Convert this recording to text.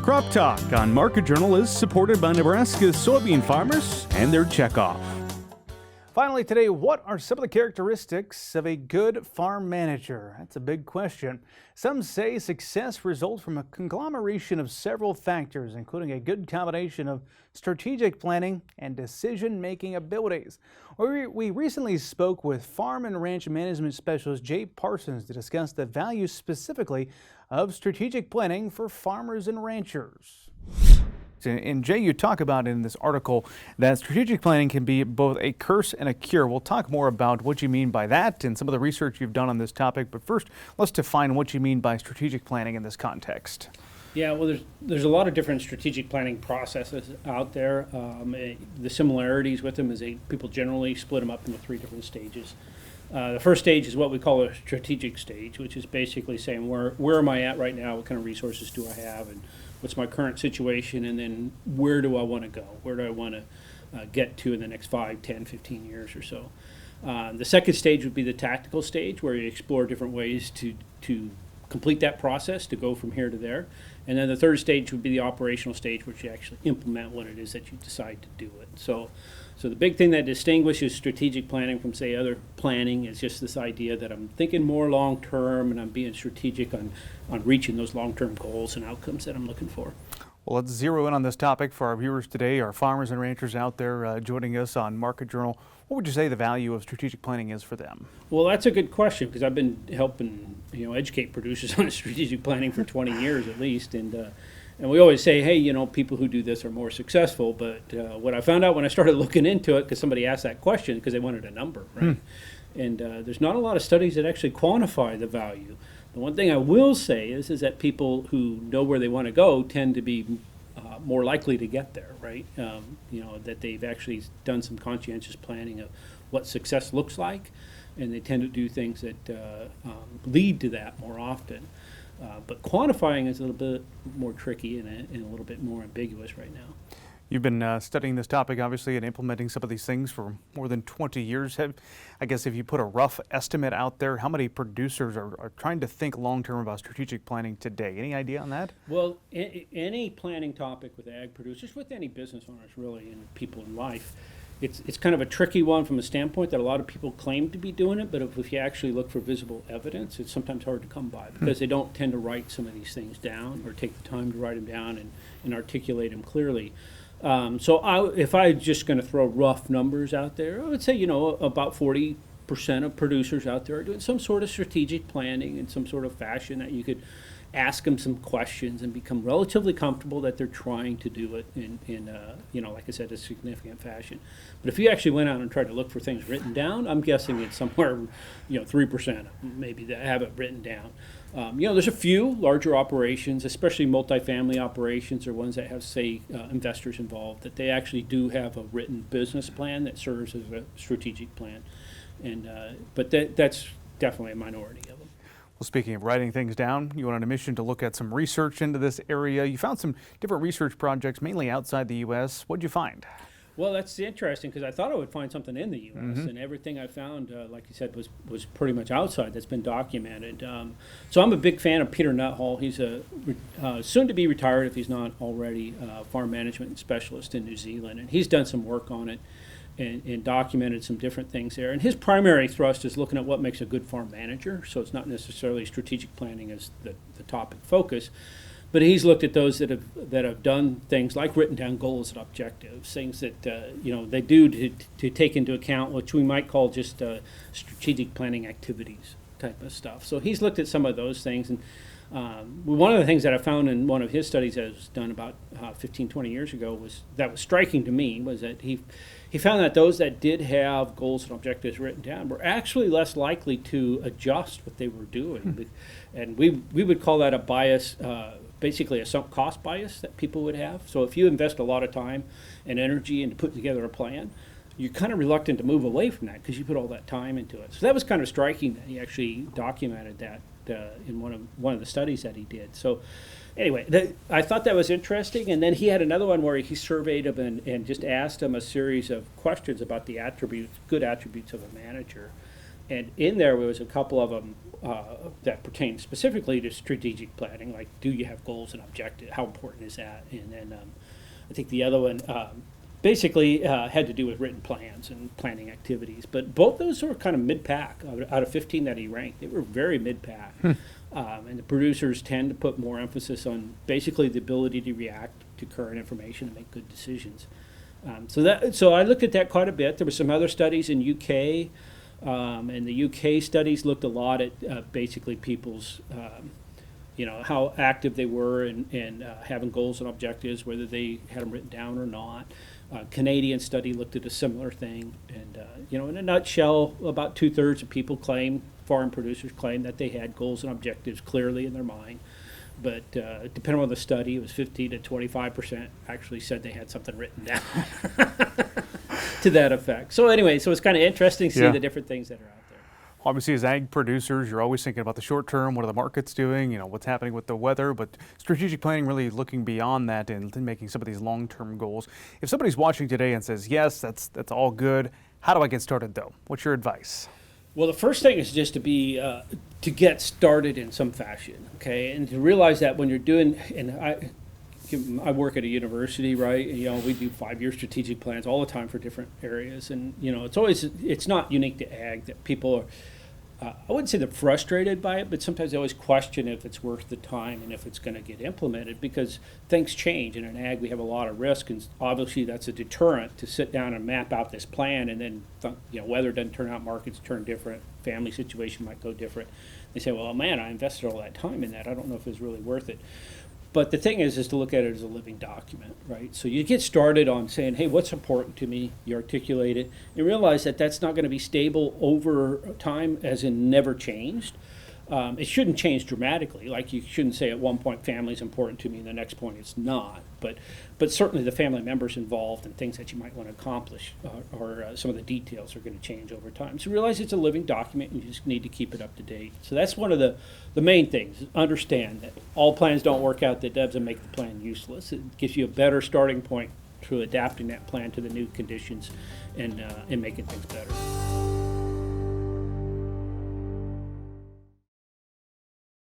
Crop Talk on Market Journal is supported by Nebraska soybean farmers and their checkoff. Finally today, what are some of the characteristics of a good farm manager? That's a big question. Some say success results from a conglomeration of several factors, including a good combination of strategic planning and decision-making abilities. We recently spoke with farm and ranch management specialist Jay Parsons to discuss the value specifically of strategic planning for farmers and ranchers. And Jay, you talk about in this article that strategic planning can be both a curse and a cure. We'll talk more about what you mean by that and some of the research you've done on this topic. But first, let's define what you mean by strategic planning in this context. Yeah, well, there's a lot of different strategic planning processes out there. The similarities with them is people generally split them up into three different stages. The first stage is what we call a strategic stage, which is basically saying where am I at right now, what kind of resources do I have, and what's my current situation, and then where do I want to go? Where do I want to get to in the next 5, 10, 15 years or so? The second stage would be the tactical stage, where you explore different ways to complete that process, to go from here to there. And then the third stage would be the operational stage, which you actually implement what it is that you decide to do it. So the big thing that distinguishes strategic planning from, say, other planning is just this idea that I'm thinking more long-term and I'm being strategic on reaching those long-term goals and outcomes that I'm looking for. Well, let's zero in on this topic for our viewers today, our farmers and ranchers out there joining us on Market Journal. What would you say the value of strategic planning is for them? Well, that's a good question, because I've been helping educate producers on strategic planning for 20 years at least, and we always say, hey, people who do this are more successful. But what I found out when I started looking into it, because somebody asked that question because they wanted a number, right? And there's not a lot of studies that actually quantify the value. The one thing I will say is that people who know where they want to go tend to be more likely to get there, right? That they've actually done some conscientious planning of what success looks like, and they tend to do things that lead to that more often. But quantifying is a little bit more tricky and a little bit more ambiguous right now. You've been studying this topic, obviously, and implementing some of these things for more than 20 years. I guess if you put a rough estimate out there, how many producers are trying to think long-term about strategic planning today? Any idea on that? Well, any planning topic with ag producers, with any business owners really, and people in life, it's kind of a tricky one from a standpoint that a lot of people claim to be doing it, but if you actually look for visible evidence, it's sometimes hard to come by because they don't tend to write some of these things down or take the time to write them down and articulate them clearly. If I'm just going to throw rough numbers out there, I would say, about 40% of producers out there are doing some sort of strategic planning in some sort of fashion that you could ask them some questions and become relatively comfortable that they're trying to do it in like I said, a significant fashion. But if you actually went out and tried to look for things written down, I'm guessing it's somewhere, 3% maybe that have it written down. There's a few larger operations, especially multifamily operations or ones that have, say, investors involved, that they actually do have a written business plan that serves as a strategic plan. But that's definitely a minority of them. Well, speaking of writing things down, you went on a mission to look at some research into this area. You found some different research projects, mainly outside the U.S. What did you find? Well, that's interesting because I thought I would find something in the U.S. And everything I found, like you said, was pretty much outside that's been documented. So I'm a big fan of Peter Nuthall. He's a soon to be retired, if he's not already, farm management specialist in New Zealand, and he's done some work on it and documented some different things there. And his primary thrust is looking at what makes a good farm manager. So it's not necessarily strategic planning as the topic focus. But he's looked at those that have done things like written down goals and objectives, things that they do to take into account what we might call just strategic planning activities type of stuff. So he's looked at some of those things, and one of the things that I found in one of his studies that was done about 15, 20 years ago was striking to me was that he found that those that did have goals and objectives written down were actually less likely to adjust what they were doing, and we would call that a bias. Basically a sunk cost bias that people would have. So if you invest a lot of time and energy into putting together a plan, you're kind of reluctant to move away from that because you put all that time into it. So that was kind of striking that he actually documented that in one of the studies that he did. So anyway, I thought that was interesting. And then he had another one where he surveyed them and just asked them a series of questions about the good attributes of a manager. And in there was a couple of them that pertain specifically to strategic planning, like do you have goals and objectives? How important is that? And then I think the other one basically had to do with written plans and planning activities. But both those were kind of mid-pack. Out of 15 that he ranked, they were very mid-pack. And the producers tend to put more emphasis on basically the ability to react to current information and make good decisions. So I looked at that quite a bit. There were some other studies in UK, and the UK studies looked a lot at basically people's, how active they were in having goals and objectives, whether they had them written down or not. Canadian study looked at a similar thing, and in a nutshell, about 2/3 of people foreign producers claim that they had goals and objectives clearly in their mind. But depending on the study, it was 50 to 25% actually said they had something written down to that effect. So anyway, it's kind of interesting to see the different things that are out there. Obviously, as ag producers, you're always thinking about the short term. What are the markets doing? What's happening with the weather? But strategic planning really looking beyond that and making some of these long-term goals. If somebody's watching today and says, yes, that's all good, how do I get started though? What's your advice? Well, the first thing is just to get started in some fashion, okay, and to realize that when you're doing, and I work at a university, right? And, we do 5-year strategic plans all the time for different areas, and it's not unique to ag that people are. I wouldn't say they're frustrated by it, but sometimes they always question if it's worth the time and if it's going to get implemented because things change. And in ag, we have a lot of risk, and obviously that's a deterrent to sit down and map out this plan. And then, weather doesn't turn out, markets turn different, family situation might go different. They say, well, man, I invested all that time in that. I don't know if it's really worth it. But the thing is to look at it as a living document, right? So you get started on saying, hey, what's important to me? You articulate it. You realize that that's not going to be stable over time, as in never changed. It shouldn't change dramatically. Like you shouldn't say at one point family is important to me and the next point it's not. But certainly the family members involved and things that you might want to accomplish or some of the details are going to change over time. So realize it's a living document and you just need to keep it up to date. So that's one of the main things. Understand that all plans don't work out. That doesn't make the plan useless. It gives you a better starting point through adapting that plan to the new conditions and making things better.